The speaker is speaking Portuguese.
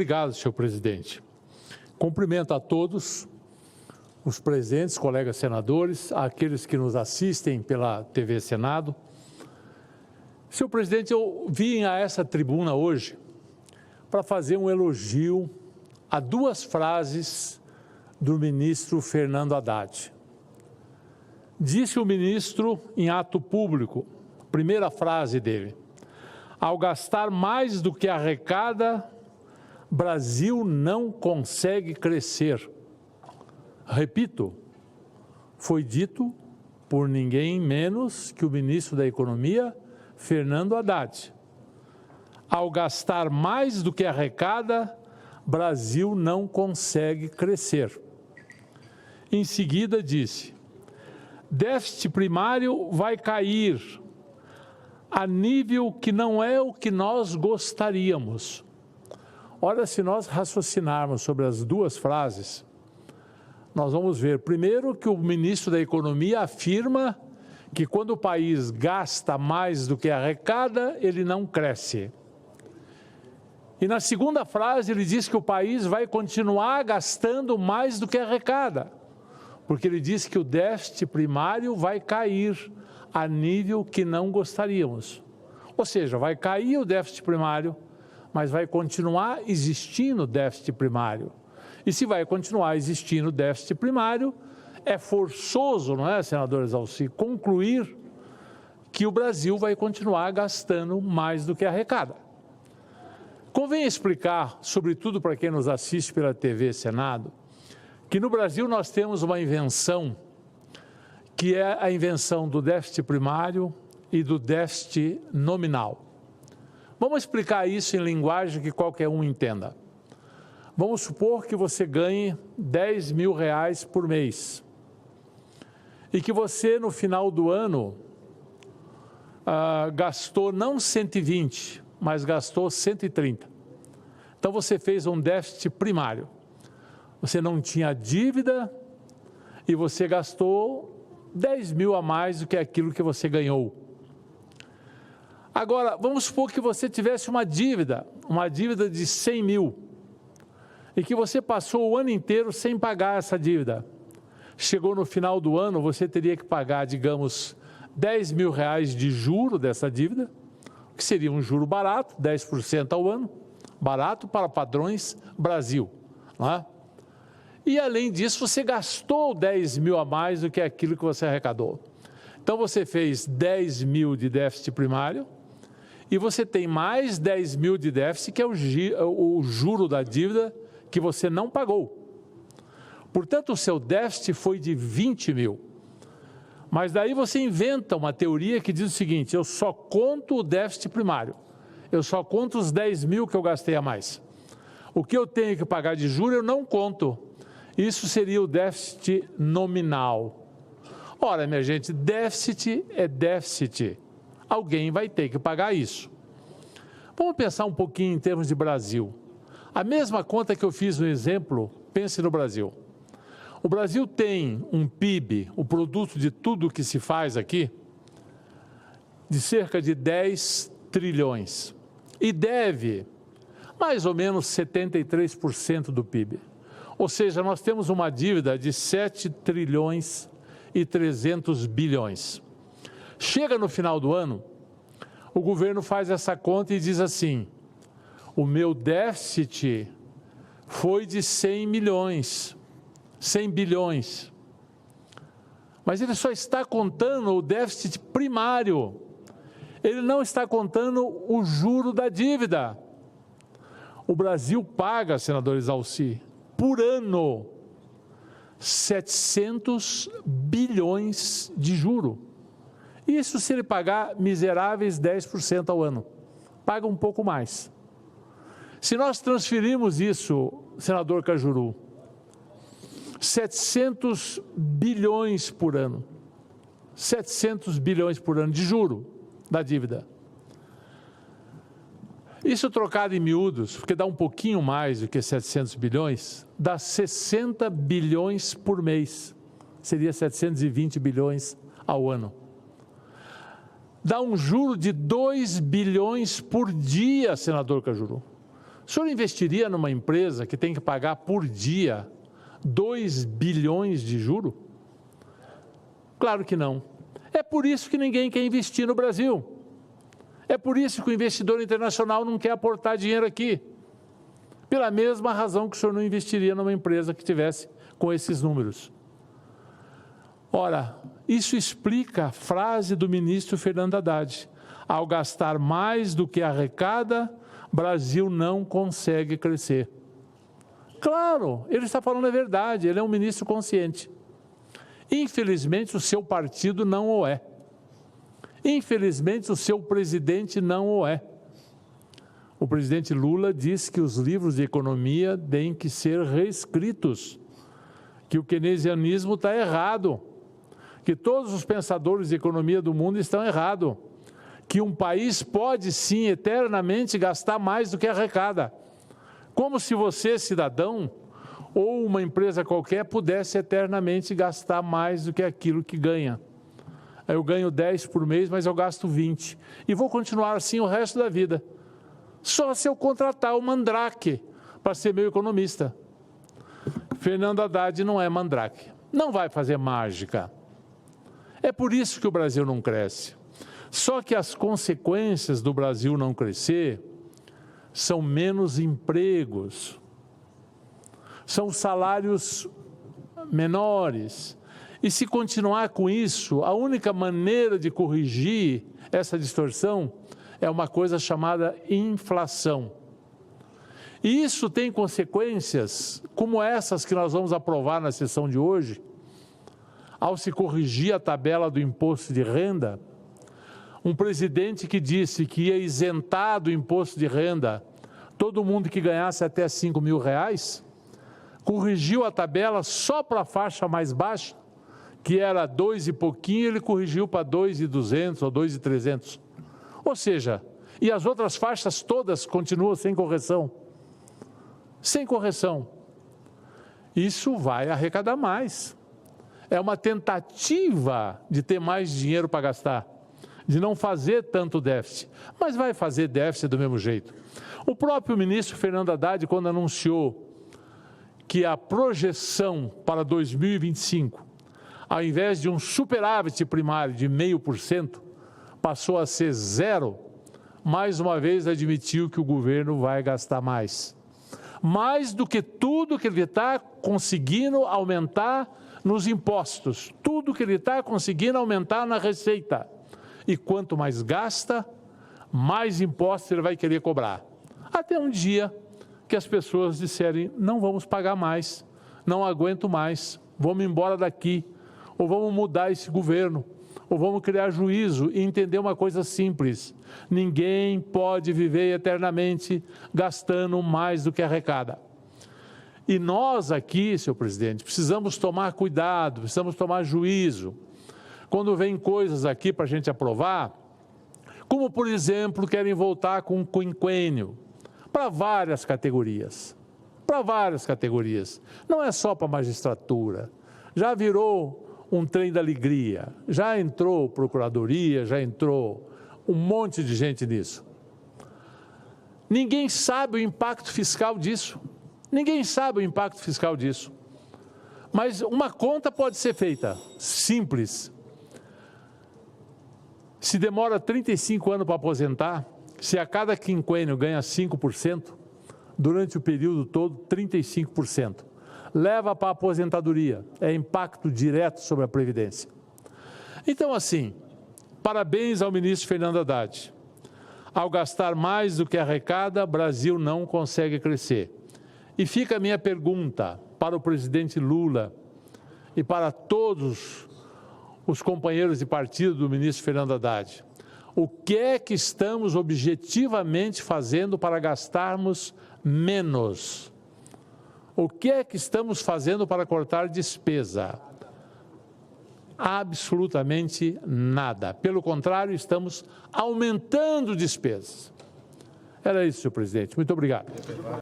Obrigado, senhor presidente. Cumprimento a todos os presentes, colegas senadores, aqueles que nos assistem pela TV Senado. Senhor presidente, eu vim a essa tribuna hoje para fazer um elogio a duas frases do ministro Fernando Haddad. Disse o ministro em ato público, primeira frase dele: ao gastar mais do que arrecada, Brasil não consegue crescer. Repito, foi dito por ninguém menos que o ministro da Economia, Fernando Haddad. Ao gastar mais do que arrecada, Brasil não consegue crescer. Em seguida disse: déficit primário vai cair a nível que não é o que nós gostaríamos. Ora, se nós raciocinarmos sobre as duas frases, nós vamos ver, primeiro, que o ministro da Economia afirma que quando o país gasta mais do que arrecada, ele não cresce. E na segunda frase ele diz que o país vai continuar gastando mais do que arrecada, porque ele diz que o déficit primário vai cair a nível que não gostaríamos. Ou seja, vai cair o déficit primário, mas vai continuar existindo déficit primário. E se vai continuar existindo déficit primário, é forçoso, não é, senador Exaussi, concluir que o Brasil vai continuar gastando mais do que arrecada. Convém explicar, sobretudo para quem nos assiste pela TV Senado, que no Brasil nós temos uma invenção, que é a invenção do déficit primário e do déficit nominal. Vamos explicar isso em linguagem que qualquer um entenda. Vamos supor que você ganhe R$10 mil por mês e que você, no final do ano, gastou não 120, mas gastou 130. Então, você fez um déficit primário. Você não tinha dívida e você gastou 10 mil a mais do que aquilo que você ganhou. Agora, vamos supor que você tivesse uma dívida de 100 mil, e que você passou o ano inteiro sem pagar essa dívida. Chegou no final do ano, você teria que pagar, digamos, R$10 mil de juro dessa dívida, que seria um juro barato, 10% ao ano, barato para padrões Brasil, não é? E além disso, você gastou 10 mil a mais do que aquilo que você arrecadou. Então você fez 10 mil de déficit primário e você tem mais 10 mil de déficit, que é o juro da dívida que você não pagou. Portanto, o seu déficit foi de 20 mil. Mas daí você inventa uma teoria que diz o seguinte: eu só conto o déficit primário, eu só conto os 10 mil que eu gastei a mais. O que eu tenho que pagar de juros eu não conto. Isso seria o déficit nominal. Ora, minha gente, déficit é déficit. Alguém vai ter que pagar isso. Vamos pensar um pouquinho em termos de Brasil. A mesma conta que eu fiz no exemplo, pense no Brasil. O Brasil tem um PIB, o produto de tudo que se faz aqui, de cerca de 10 trilhões. E deve mais ou menos 73% do PIB. Ou seja, nós temos uma dívida de 7 trilhões e 300 bilhões. Chega no final do ano, o governo faz essa conta e diz assim: o meu déficit foi de 100 bilhões. Mas ele só está contando o déficit primário. Ele não está contando o juro da dívida. O Brasil paga, senador Exaussi, por ano, 700 bilhões de juro. Isso se ele pagar miseráveis 10% ao ano. Paga um pouco mais. Se nós transferirmos isso, senador Cajuru, 700 bilhões por ano, 700 bilhões por ano de juro da dívida. Isso trocado em miúdos, porque dá um pouquinho mais do que 700 bilhões, dá 60 bilhões por mês. Seria 720 bilhões ao ano. Dá um juro de 2 bilhões por dia, senador Cajuru. O senhor investiria numa empresa que tem que pagar por dia 2 bilhões de juros? Claro que não. É por isso que ninguém quer investir no Brasil. É por isso que o investidor internacional não quer aportar dinheiro aqui. Pela mesma razão que o senhor não investiria numa empresa que tivesse com esses números. Ora, isso explica a frase do ministro Fernando Haddad. Ao gastar mais do que arrecada, Brasil não consegue crescer. Claro, ele está falando a verdade, ele é um ministro consciente. Infelizmente, o seu partido não o é. Infelizmente, o seu presidente não o é. O presidente Lula disse que os livros de economia têm que ser reescritos, que o keynesianismo está errado, que todos os pensadores de economia do mundo estão errados, que um país pode sim eternamente gastar mais do que arrecada. Como se você, cidadão, ou uma empresa qualquer pudesse eternamente gastar mais do que aquilo que ganha. Eu ganho 10 por mês, mas eu gasto 20. E vou continuar assim o resto da vida. Só se eu contratar o Mandrake para ser meu economista. Fernando Haddad não é Mandrake. Não vai fazer mágica. É por isso que o Brasil não cresce. Só que as consequências do Brasil não crescer são menos empregos, são salários menores. E se continuar com isso, a única maneira de corrigir essa distorção é uma coisa chamada inflação. E isso tem consequências como essas que nós vamos aprovar na sessão de hoje. Ao se corrigir a tabela do imposto de renda, um presidente que disse que ia isentar do imposto de renda todo mundo que ganhasse até R$5.000, corrigiu a tabela só para a faixa mais baixa, que era 2 e pouquinho, ele corrigiu para 2.200 ou 2.300. Ou seja, e as outras faixas todas continuam sem correção. Sem correção. Isso vai arrecadar mais. É uma tentativa de ter mais dinheiro para gastar, de não fazer tanto déficit, mas vai fazer déficit do mesmo jeito. O próprio ministro Fernando Haddad, quando anunciou que a projeção para 2025, ao invés de um superávit primário de 0,5%, passou a ser 0%, mais uma vez admitiu que o governo vai gastar mais. Mais do que tudo que ele está conseguindo aumentar nos impostos, tudo que ele está conseguindo aumentar na receita. E quanto mais gasta, mais impostos ele vai querer cobrar. Até um dia que as pessoas disserem, não vamos pagar mais, não aguento mais, vamos embora daqui, ou vamos mudar esse governo, ou vamos criar juízo e entender uma coisa simples. Ninguém pode viver eternamente gastando mais do que arrecada. E nós aqui, senhor presidente, precisamos tomar cuidado, precisamos tomar juízo. Quando vem coisas aqui para a gente aprovar, como, por exemplo, querem voltar com um quinquênio, para várias categorias. Para várias categorias. Não é só para a magistratura. Já virou um trem da alegria. Já entrou procuradoria, já entrou um monte de gente nisso. Ninguém sabe o impacto fiscal disso. Ninguém sabe o impacto fiscal disso. Mas uma conta pode ser feita, simples. Se demora 35 anos para aposentar, se a cada quinquênio ganha 5%, durante o período todo, 35%. Leva para a aposentadoria, é impacto direto sobre a Previdência. Então, assim, parabéns ao ministro Fernando Haddad. Ao gastar mais do que arrecada, Brasil não consegue crescer. E fica a minha pergunta para o presidente Lula e para todos os companheiros de partido do ministro Fernando Haddad. O que é que estamos objetivamente fazendo para gastarmos menos? O que é que estamos fazendo para cortar despesa? Absolutamente nada. Pelo contrário, estamos aumentando despesas. Era isso, senhor presidente. Muito obrigado.